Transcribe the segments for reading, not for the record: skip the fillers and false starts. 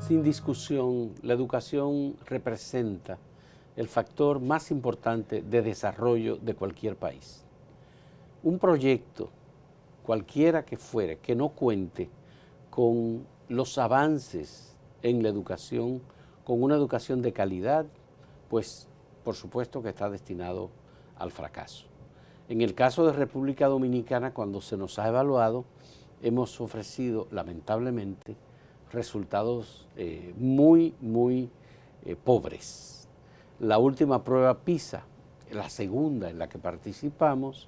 Sin discusión, la educación representa el factor más importante de desarrollo de cualquier país. Un proyecto, cualquiera que fuere, que no cuente con los avances en la educación, con una educación de calidad, pues por supuesto que está destinado al fracaso. En el caso de República Dominicana, cuando se nos ha evaluado, hemos ofrecido, lamentablemente, resultados muy pobres. La última prueba PISA, la segunda en la que participamos,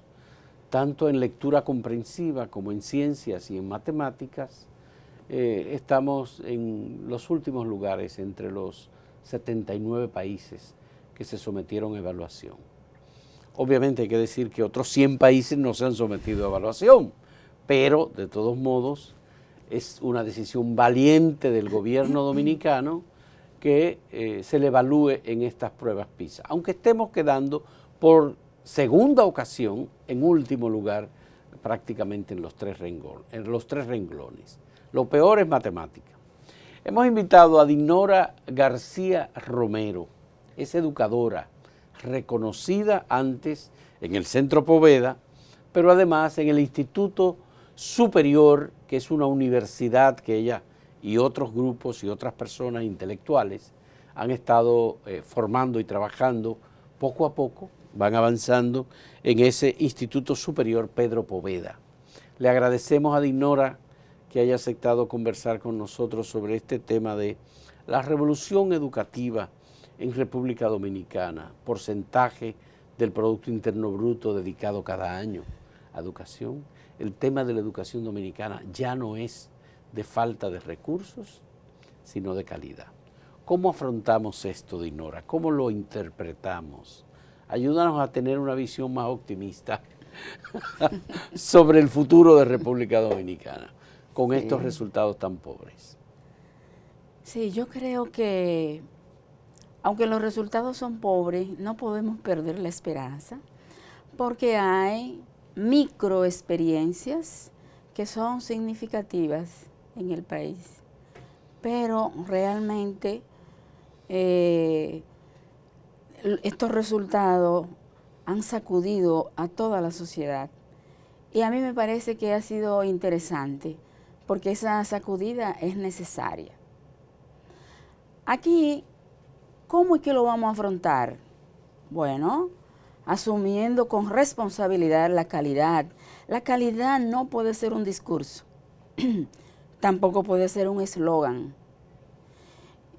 tanto en lectura comprensiva como en ciencias y en matemáticas, estamos en los últimos lugares entre los 79 países que se sometieron a evaluación. Obviamente hay que decir que otros 100 países no se han sometido a evaluación, pero de todos modos es una decisión valiente del gobierno dominicano que se le evalúe en estas pruebas PISA, aunque estemos quedando por segunda ocasión en último lugar prácticamente en los tres renglones. Lo peor es matemática. Hemos invitado a Dinora García Romero, es educadora, reconocida antes en el Centro Poveda, pero además en el Instituto Superior, que es una universidad que ella y otros grupos y otras personas intelectuales han estado formando y trabajando poco a poco, van avanzando en ese Instituto Superior Pedro Poveda. Le agradecemos a Dinora que haya aceptado conversar con nosotros sobre este tema de la revolución educativa en República Dominicana, porcentaje del Producto Interno Bruto dedicado cada año a educación. El tema de la educación dominicana ya no es de falta de recursos, sino de calidad. ¿Cómo afrontamos esto, Dinora? ¿Cómo lo interpretamos? Ayúdanos a tener una visión más optimista sobre el futuro de República Dominicana con estos resultados tan pobres. Sí, yo creo que aunque los resultados son pobres, no podemos perder la esperanza, porque hay microexperiencias que son significativas en el país, pero realmente estos resultados han sacudido a toda la sociedad y a mí me parece que ha sido interesante porque esa sacudida es necesaria. Aquí, ¿cómo es que lo vamos a afrontar? Bueno, asumiendo con responsabilidad la calidad. La calidad no puede ser un discurso, tampoco puede ser un eslogan.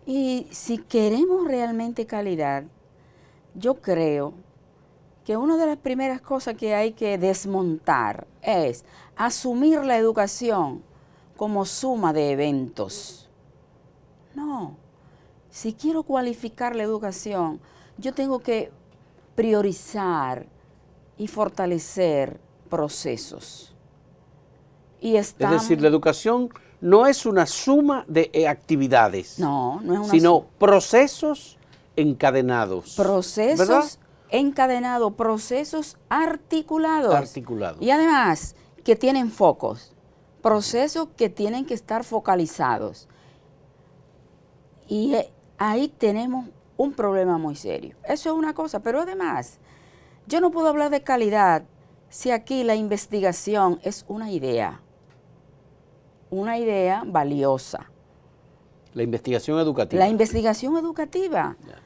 Y si queremos realmente calidad, yo creo que una de las primeras cosas que hay que desmontar es asumir la educación como suma de eventos. No, si quiero cualificar la educación, yo tengo que priorizar y fortalecer procesos. Es decir, la educación no es una suma de actividades, no es una sino procesos encadenados. Procesos, ¿verdad?, encadenados, procesos articulados. Y además que tienen focos, procesos que tienen que estar focalizados. Y ahí tenemos un problema muy serio. Eso es una cosa, pero además, yo no puedo hablar de calidad si aquí la investigación es una idea valiosa. La investigación educativa. La investigación educativa. Yeah.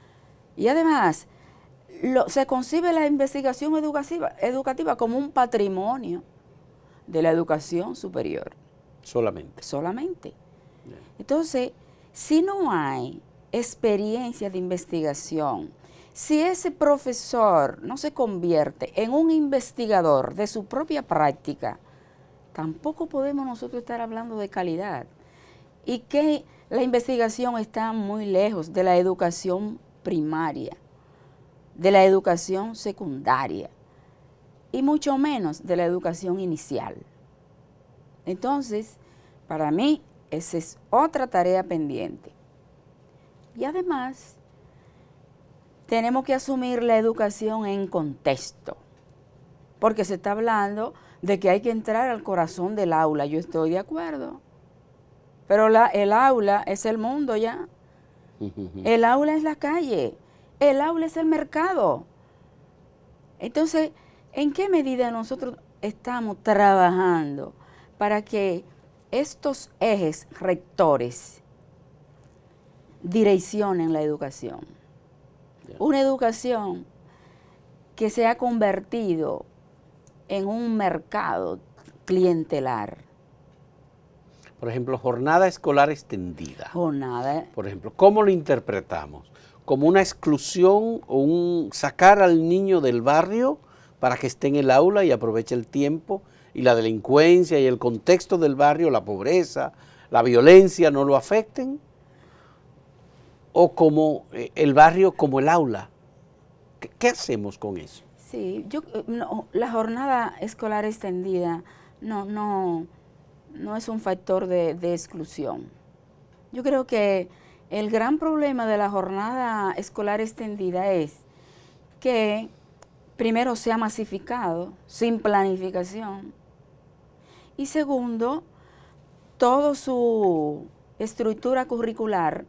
Y además, se concibe la investigación educativa como un patrimonio de la educación superior. Solamente. Yeah. Entonces, si no hay experiencia de investigación, si ese profesor no se convierte en un investigador de su propia práctica, tampoco podemos nosotros estar hablando de calidad. Y que la investigación está muy lejos de la educación primaria, de la educación secundaria y mucho menos de la educación inicial. Entonces, para mí, esa es otra tarea pendiente. Y además, tenemos que asumir la educación en contexto, porque se está hablando de que hay que entrar al corazón del aula. Yo estoy de acuerdo. pero el aula es el mundo ya. El aula es la calle, el aula es el mercado. Entonces, ¿en qué medida nosotros estamos trabajando para que estos ejes rectores direccionen la educación? Una educación que se ha convertido en un mercado clientelar. Por ejemplo, jornada escolar extendida. Jornada. Por ejemplo, ¿cómo lo interpretamos? ¿Como una exclusión o un sacar al niño del barrio para que esté en el aula y aproveche el tiempo y la delincuencia y el contexto del barrio, la pobreza, la violencia no lo afecten? ¿O como el barrio como el aula? ¿Qué hacemos con eso? Sí, la jornada escolar extendida no es un factor de exclusión. Yo creo que el gran problema de la jornada escolar extendida es que primero se ha masificado sin planificación y segundo, toda su estructura curricular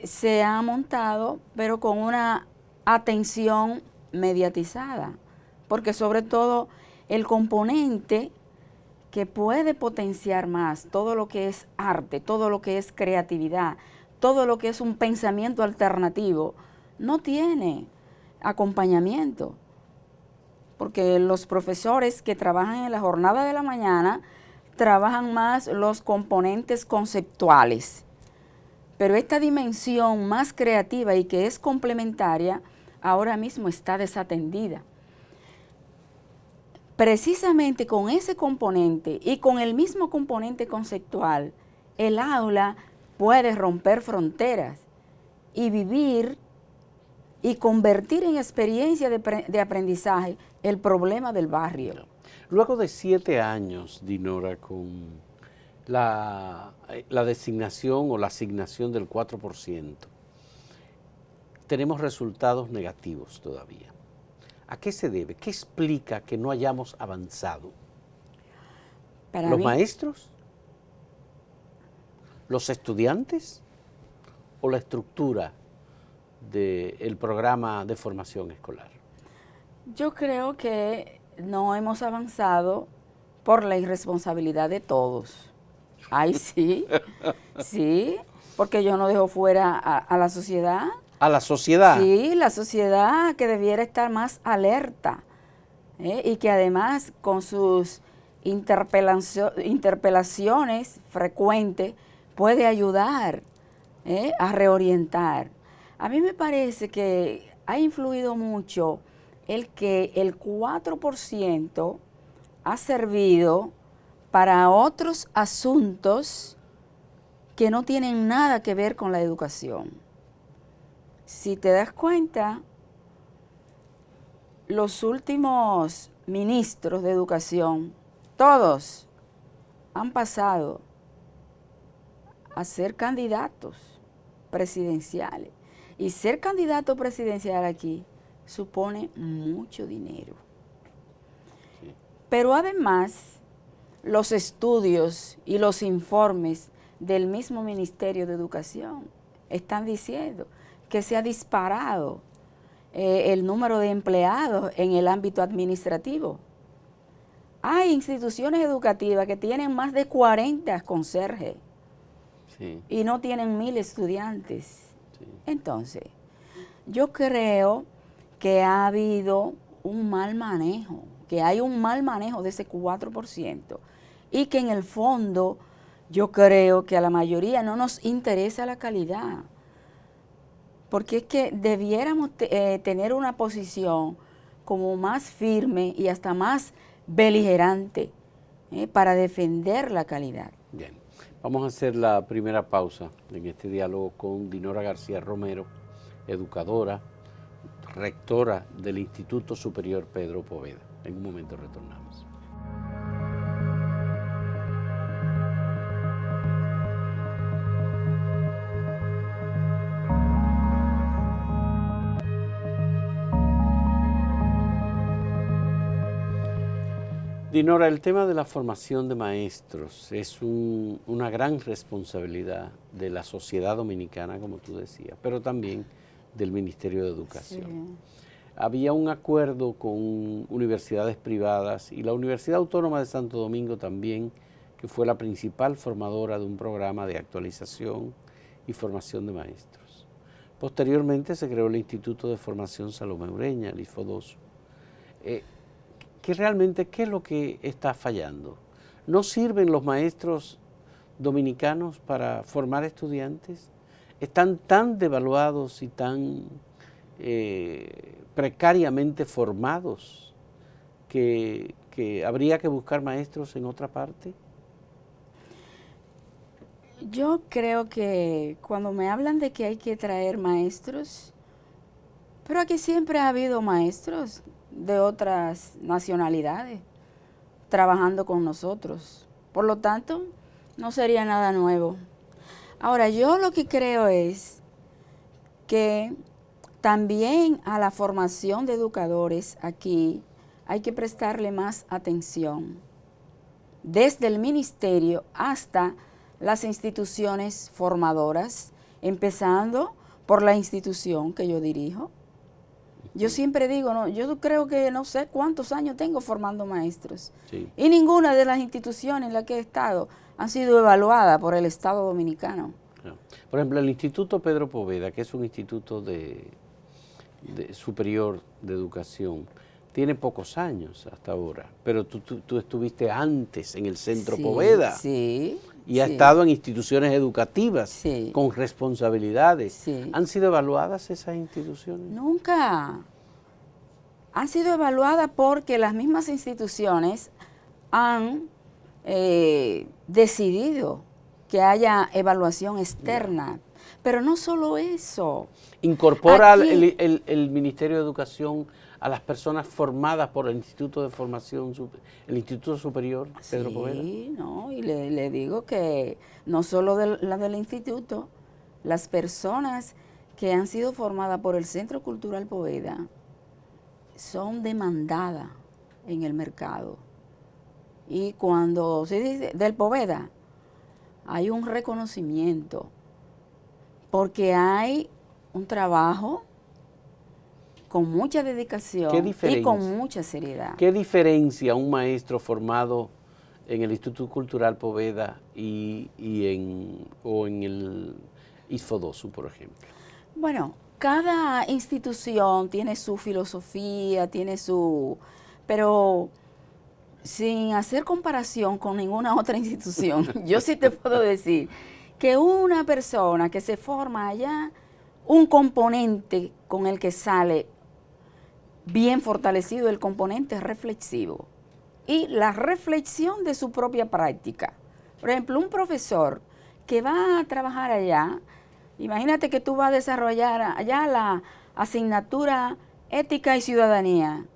se ha montado pero con una atención mediatizada, porque sobre todo el componente que puede potenciar más todo lo que es arte, todo lo que es creatividad, todo lo que es un pensamiento alternativo, no tiene acompañamiento. Porque los profesores que trabajan en la jornada de la mañana trabajan más los componentes conceptuales. Pero esta dimensión más creativa y que es complementaria, ahora mismo está desatendida. Precisamente con ese componente y con el mismo componente conceptual, el aula puede romper fronteras y vivir y convertir en experiencia de aprendizaje el problema del barrio. Luego de 7 años, Dinora, con la designación o la asignación del 4%, tenemos resultados negativos todavía. ¿A qué se debe? ¿Qué explica que no hayamos avanzado? ¿Los maestros? ¿Los estudiantes? ¿O la estructura del programa de formación escolar? Yo creo que no hemos avanzado por la irresponsabilidad de todos. Ay, sí, sí, porque yo no dejo fuera a la sociedad. ¿A la sociedad? Sí, la sociedad que debiera estar más alerta y que además con sus interpelaciones frecuentes puede ayudar a reorientar. A mí me parece que ha influido mucho el que el 4% ha servido para otros asuntos que no tienen nada que ver con la educación. Si te das cuenta, los últimos ministros de educación, todos han pasado a ser candidatos presidenciales. Y ser candidato presidencial aquí supone mucho dinero. Sí. Pero además, los estudios y los informes del mismo Ministerio de Educación están diciendo que se ha disparado el número de empleados en el ámbito administrativo. Hay instituciones educativas que tienen más de 40 conserjes y no tienen 1000 estudiantes. Sí. Entonces, yo creo que ha habido un mal manejo, que hay un mal manejo de ese 4% y que en el fondo yo creo que a la mayoría no nos interesa la calidad. Porque es que debiéramos tener una posición como más firme y hasta más beligerante para defender la calidad. Bien, vamos a hacer la primera pausa en este diálogo con Dinora García Romero, educadora, rectora del Instituto Superior Pedro Poveda. En un momento retornamos. Dinora, el tema de la formación de maestros es una gran responsabilidad de la sociedad dominicana, como tú decías, pero también del Ministerio de Educación. Sí. Había un acuerdo con universidades privadas y la Universidad Autónoma de Santo Domingo también, que fue la principal formadora de un programa de actualización y formación de maestros. Posteriormente se creó el Instituto de Formación Salomé Ureña, el IFODOSO. ¿Qué es lo que está fallando? ¿No sirven los maestros dominicanos para formar estudiantes? ¿Están tan devaluados y tan precariamente formados que habría que buscar maestros en otra parte? Yo creo que cuando me hablan de que hay que traer maestros, pero aquí siempre ha habido maestros de otras nacionalidades trabajando con nosotros. Por lo tanto, no sería nada nuevo. Ahora, yo lo que creo es que también a la formación de educadores aquí hay que prestarle más atención, desde el ministerio hasta las instituciones formadoras, empezando por la institución que yo dirijo. Yo siempre digo, no, yo creo que no sé cuántos años tengo formando maestros. Sí. Y ninguna de las instituciones en las que he estado han sido evaluadas por el Estado Dominicano. No. Por ejemplo, el Instituto Pedro Poveda, que es un instituto superior de educación, tiene pocos años hasta ahora, pero tú estuviste antes en el Centro Poveda. Sí. Y ha estado en instituciones educativas con responsabilidades. Sí. ¿Han sido evaluadas esas instituciones? Nunca. Han sido evaluadas porque las mismas instituciones han decidido que haya evaluación externa. Pero no solo eso. ¿Incorpora el Ministerio de Educación a las personas formadas por el Instituto de Formación, el Instituto Superior Pedro Poveda? Sí, no, y le digo que no solo la del instituto, las personas que han sido formadas por el Centro Cultural Poveda son demandadas en el mercado. Y cuando se dice del Poveda, hay un reconocimiento, porque hay un trabajo con mucha dedicación y con mucha seriedad. ¿Qué diferencia un maestro formado en el Instituto Cultural Poveda o en el IFODOSO, por ejemplo? Bueno, cada institución tiene su filosofía, pero sin hacer comparación con ninguna otra institución, yo sí te puedo decir que una persona que se forma allá, un componente con el que sale bien fortalecido, el componente reflexivo y la reflexión de su propia práctica. Por ejemplo, un profesor que va a trabajar allá, imagínate que tú vas a desarrollar allá la asignatura ética y ciudadanía.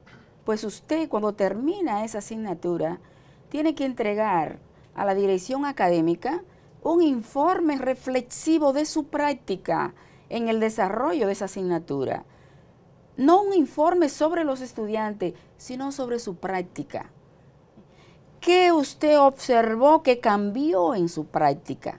Pues usted, cuando termina esa asignatura, tiene que entregar a la dirección académica un informe reflexivo de su práctica en el desarrollo de esa asignatura. No un informe sobre los estudiantes, sino sobre su práctica. ¿Qué usted observó que cambió en su práctica?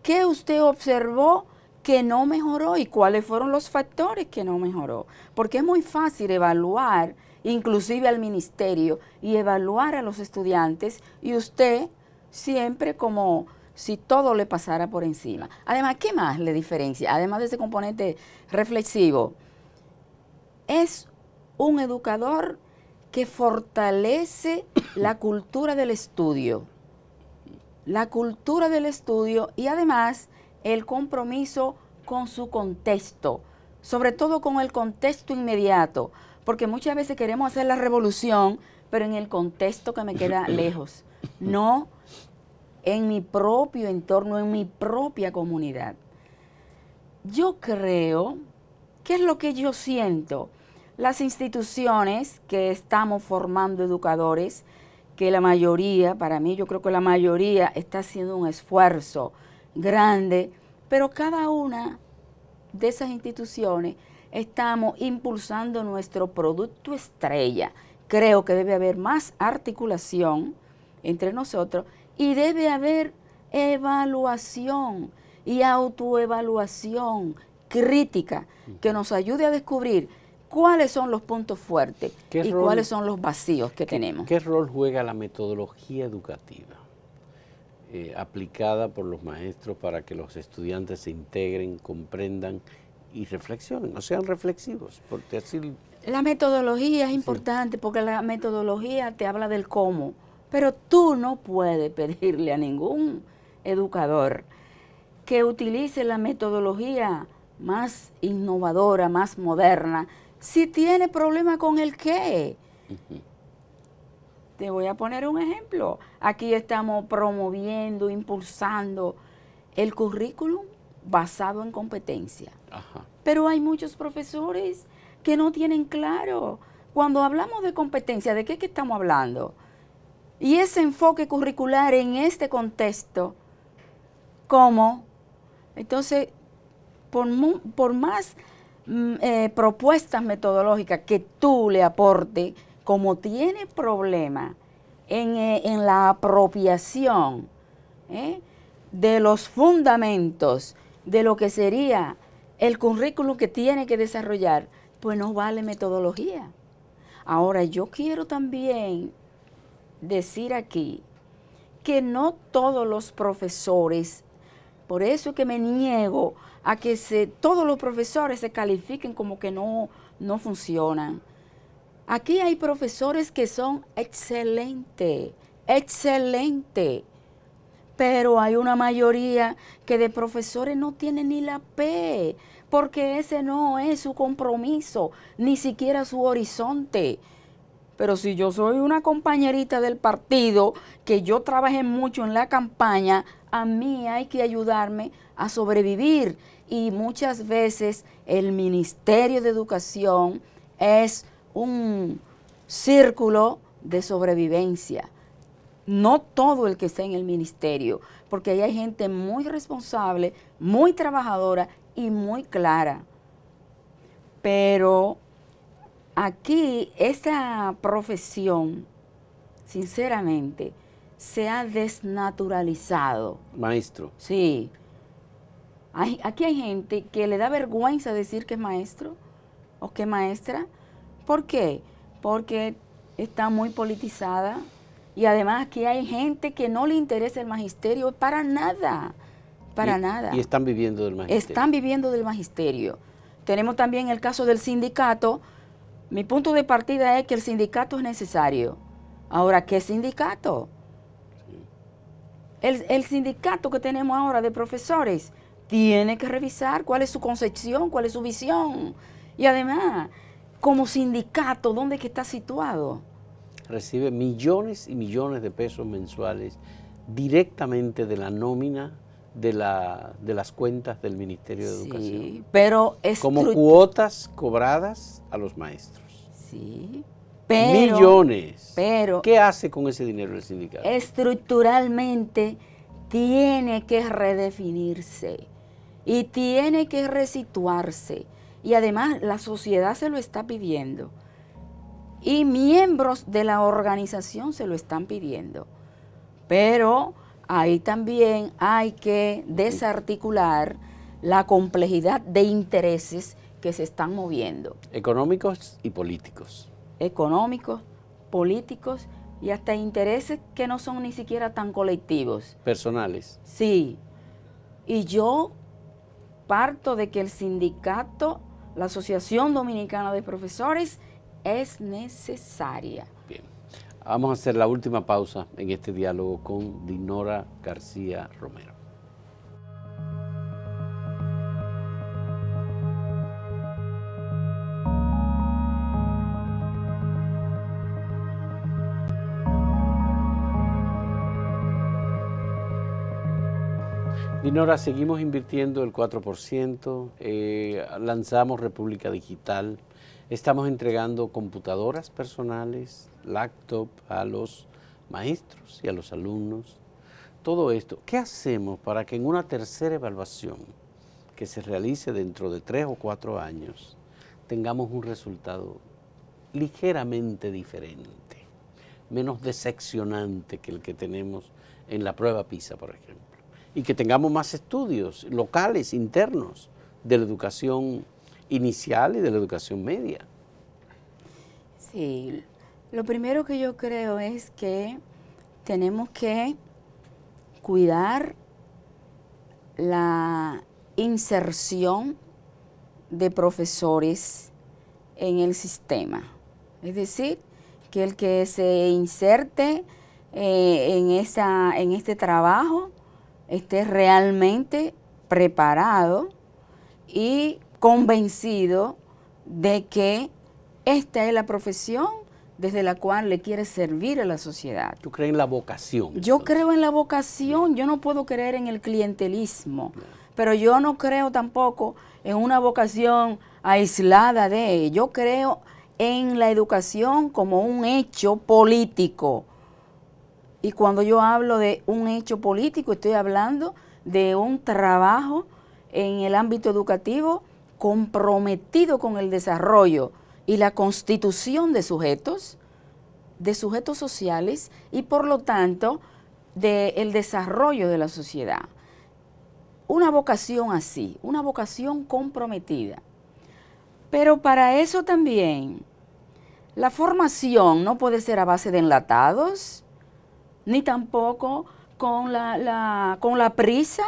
¿Qué usted observó que no mejoró y cuáles fueron los factores que no mejoró? Porque es muy fácil evaluar, inclusive al ministerio, y evaluar a los estudiantes, y usted siempre como si todo le pasara por encima. Además, ¿qué más le diferencia? Además de ese componente reflexivo, es un educador que fortalece la cultura del estudio. La cultura del estudio y además el compromiso con su contexto, sobre todo con el contexto inmediato, porque muchas veces queremos hacer la revolución, pero en el contexto que me queda lejos, no en mi propio entorno, en mi propia comunidad. Yo creo, ¿qué es lo que yo siento? Las instituciones que estamos formando educadores, que la mayoría, para mí yo creo que la mayoría está haciendo un esfuerzo grande, pero cada una de esas instituciones estamos impulsando nuestro producto estrella, creo que debe haber más articulación entre nosotros y debe haber evaluación y autoevaluación crítica que nos ayude a descubrir cuáles son los puntos fuertes y cuáles son los vacíos que tenemos. ¿Qué rol juega la metodología educativa aplicada por los maestros para que los estudiantes se integren, comprendan y reflexionen, o sean reflexivos? Porque así... La metodología es importante porque la metodología te habla del cómo, pero tú no puedes pedirle a ningún educador que utilice la metodología más innovadora, más moderna, si tiene problema con el qué. Te voy a poner un ejemplo. Aquí estamos promoviendo, impulsando el currículum basado en competencia. Ajá. Pero hay muchos profesores que no tienen claro. Cuando hablamos de competencia, ¿de qué es que estamos hablando? Y ese enfoque curricular en este contexto, ¿cómo? Entonces, por más propuestas metodológicas que tú le aportes, como tiene problema en la apropiación de los fundamentos de lo que sería el currículum que tiene que desarrollar, pues no vale metodología. Ahora, yo quiero también decir aquí que no todos los profesores, por eso es que me niego a que todos los profesores se califiquen como que no funcionan. Aquí hay profesores que son excelentes, pero hay una mayoría que de profesores no tienen ni la P, porque ese no es su compromiso, ni siquiera su horizonte. Pero si yo soy una compañerita del partido, que yo trabajé mucho en la campaña, a mí hay que ayudarme a sobrevivir. Y muchas veces el Ministerio de Educación es un círculo de sobrevivencia. No todo el que está en el ministerio, porque ahí hay gente muy responsable, muy trabajadora y muy clara. Pero aquí esta profesión, sinceramente, se ha desnaturalizado. Maestro. Sí. Aquí hay gente que le da vergüenza decir que es maestro o que es maestra. ¿Por qué? Porque está muy politizada y además aquí hay gente que no le interesa el magisterio para nada, nada. Y están viviendo del magisterio. Están viviendo del magisterio. Tenemos también el caso del sindicato. Mi punto de partida es que el sindicato es necesario. Ahora, ¿qué sindicato? El sindicato que tenemos ahora de profesores tiene que revisar cuál es su concepción, cuál es su visión. Y además, como sindicato, ¿dónde es que está situado? Recibe millones y millones de pesos mensuales directamente de la nómina de las cuentas del Ministerio de Educación. Sí, pero como cuotas cobradas a los maestros. Sí, pero... millones. Pero... ¿qué hace con ese dinero el sindicato? Estructuralmente tiene que redefinirse y tiene que resituarse. Y además la sociedad se lo está pidiendo. Y miembros de la organización se lo están pidiendo. Pero ahí también hay que desarticular la complejidad de intereses que se están moviendo. Económicos y políticos. Económicos, políticos y hasta intereses que no son ni siquiera tan colectivos. Personales. Sí. Y yo parto de que el sindicato, la Asociación Dominicana de Profesores, es necesaria. Bien. Vamos a hacer la última pausa en este diálogo con Dinora García Romero. Dinora, seguimos invirtiendo el 4%, lanzamos República Digital, estamos entregando computadoras personales, laptop a los maestros y a los alumnos. Todo esto, ¿qué hacemos para que en una tercera evaluación que se realice dentro de 3 o 4 años tengamos un resultado ligeramente diferente, menos decepcionante que el que tenemos en la prueba PISA, por ejemplo, y que tengamos más estudios locales, internos, de la educación inicial y de la educación media. Sí, lo primero que yo creo es que tenemos que cuidar la inserción de profesores en el sistema. Es decir, que el que se inserte en este trabajo esté realmente preparado y convencido de que esta es la profesión desde la cual le quiere servir a la sociedad. ¿Tú crees en la vocación? Yo entonces? creo en la vocación, yo no puedo creer en el clientelismo, pero yo no creo tampoco en una vocación aislada de, yo creo en la educación como un hecho político. Y cuando yo hablo de un hecho político, estoy hablando de un trabajo en el ámbito educativo comprometido con el desarrollo y la constitución de sujetos sociales y por lo tanto del desarrollo de la sociedad. Una vocación así, una vocación comprometida. Pero para eso también la formación no puede ser a base de enlatados, ni tampoco con la prisa.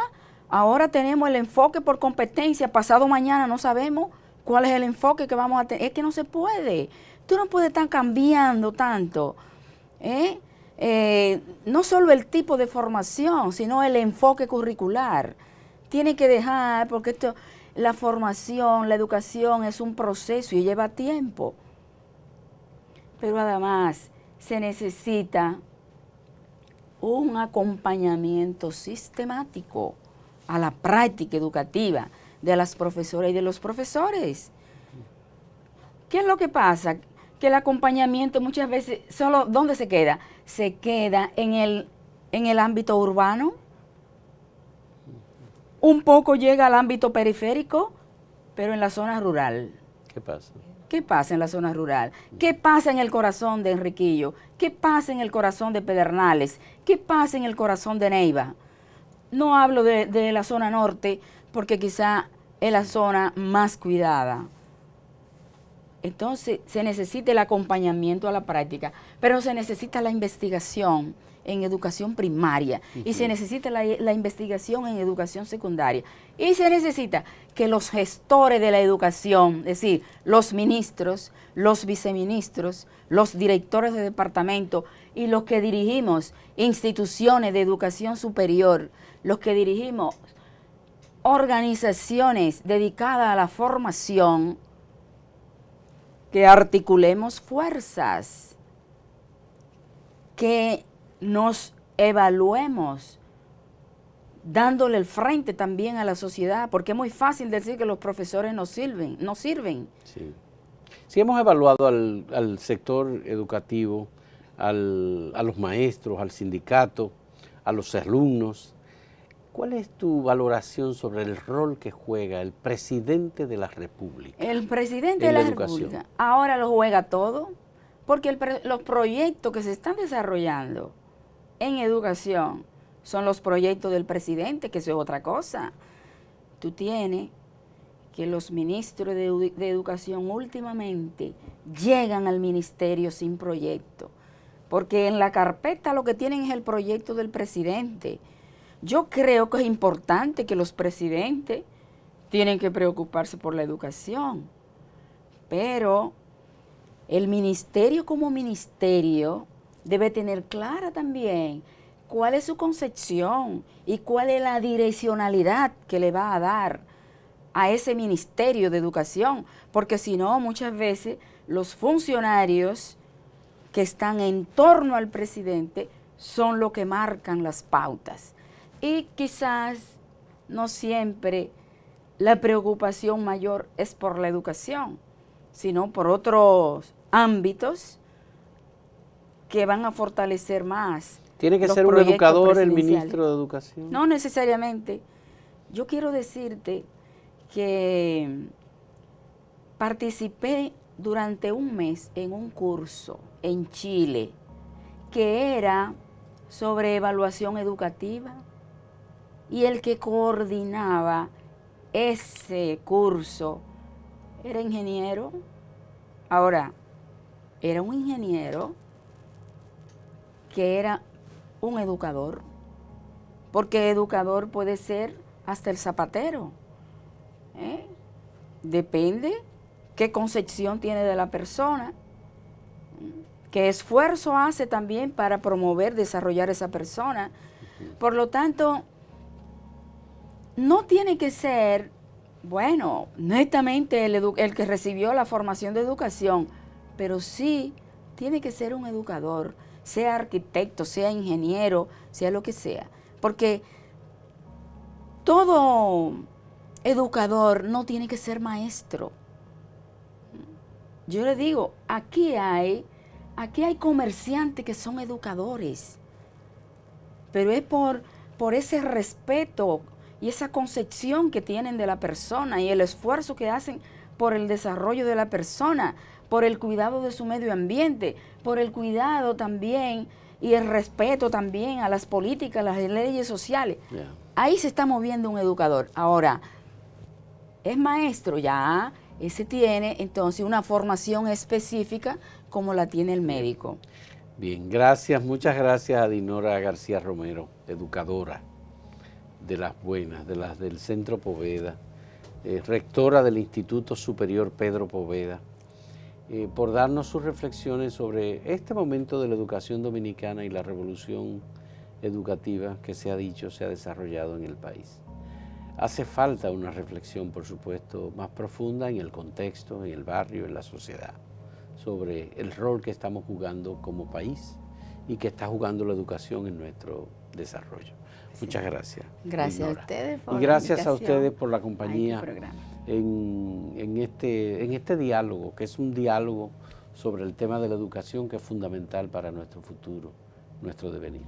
Ahora tenemos el enfoque por competencia, pasado mañana no sabemos cuál es el enfoque que vamos a tener. Es que no se puede. Tú no puedes estar cambiando tanto. No solo el tipo de formación, sino el enfoque curricular. Tiene que dejar, porque la formación, la educación es un proceso y lleva tiempo. Pero además se necesita un acompañamiento sistemático a la práctica educativa de las profesoras y de los profesores. ¿Qué es lo que pasa? Que el acompañamiento muchas veces, solo ¿dónde se queda? Se queda en el ámbito urbano, un poco llega al ámbito periférico, pero en la zona rural. ¿Qué pasa? ¿Qué pasa en la zona rural? ¿Qué pasa en el corazón de Enriquillo? ¿Qué pasa en el corazón de Pedernales? ¿Qué pasa en el corazón de Neiva? No hablo de la zona norte porque quizá es la zona más cuidada. Entonces se necesita el acompañamiento a la práctica, pero se necesita la investigación en educación primaria y se necesita la investigación en educación secundaria y se necesita que los gestores de la educación, es decir, los ministros, los viceministros, los directores de departamento y los que dirigimos instituciones de educación superior, los que dirigimos organizaciones dedicadas a la formación, que articulemos fuerzas, que nos evaluemos, dándole el frente también a la sociedad, porque es muy fácil decir que los profesores no sirven. Sí. Si hemos evaluado al sector educativo, a los maestros, al sindicato, a los alumnos, ¿cuál es tu valoración sobre el rol que juega el presidente de la República? El presidente de la República ahora lo juega todo, porque los proyectos que se están desarrollando en educación son los proyectos del presidente, que eso es otra cosa. Tú tienes que los ministros de educación últimamente llegan al ministerio sin proyecto, porque en la carpeta lo que tienen es el proyecto del presidente. Yo creo que es importante que los presidentes tienen que preocuparse por la educación, pero el ministerio como ministerio debe tener clara también cuál es su concepción y cuál es la direccionalidad que le va a dar a ese ministerio de educación, porque si no, muchas veces los funcionarios que están en torno al presidente son los que marcan las pautas. Y quizás no siempre la preocupación mayor es por la educación, sino por otros ámbitos que van a fortalecer más. ¿Tiene que ser un educador el ministro de Educación? No necesariamente. Yo quiero decirte que participé durante un mes en un curso en Chile que era sobre evaluación educativa y el que coordinaba ese curso era ingeniero. Ahora, era un ingeniero que era un educador, porque educador puede ser hasta el zapatero, ¿eh? Depende qué concepción tiene de la persona, qué esfuerzo hace también para promover, desarrollar esa persona. Por lo tanto, no tiene que ser, bueno, netamente el que recibió la formación de educación, pero sí tiene que ser un educador, sea arquitecto, sea ingeniero, sea lo que sea. Porque todo educador no tiene que ser maestro. Yo le digo, aquí hay comerciantes que son educadores, pero es por ese respeto y esa concepción que tienen de la persona y el esfuerzo que hacen por el desarrollo de la persona, por el cuidado de su medio ambiente, por el cuidado también y el respeto también a las políticas, las leyes sociales. Yeah. Ahí se está moviendo un educador. Ahora, es maestro, ya ese tiene entonces una formación específica como la tiene el médico. Bien, gracias, muchas gracias a Dinora García Romero, educadora de las buenas, de las del Centro Poveda, rectora del Instituto Superior Pedro Poveda, por darnos sus reflexiones sobre este momento de la educación dominicana y la revolución educativa que se ha dicho se ha desarrollado en el país. Hace falta una reflexión, por supuesto, más profunda en el contexto, en el barrio, en la sociedad, sobre el rol que estamos jugando como país y que está jugando la educación en nuestro desarrollo. Sí. Muchas gracias. Gracias a ustedes por y gracias a ustedes por la compañía en este diálogo, que es un diálogo sobre el tema de la educación que es fundamental para nuestro futuro, nuestro devenir.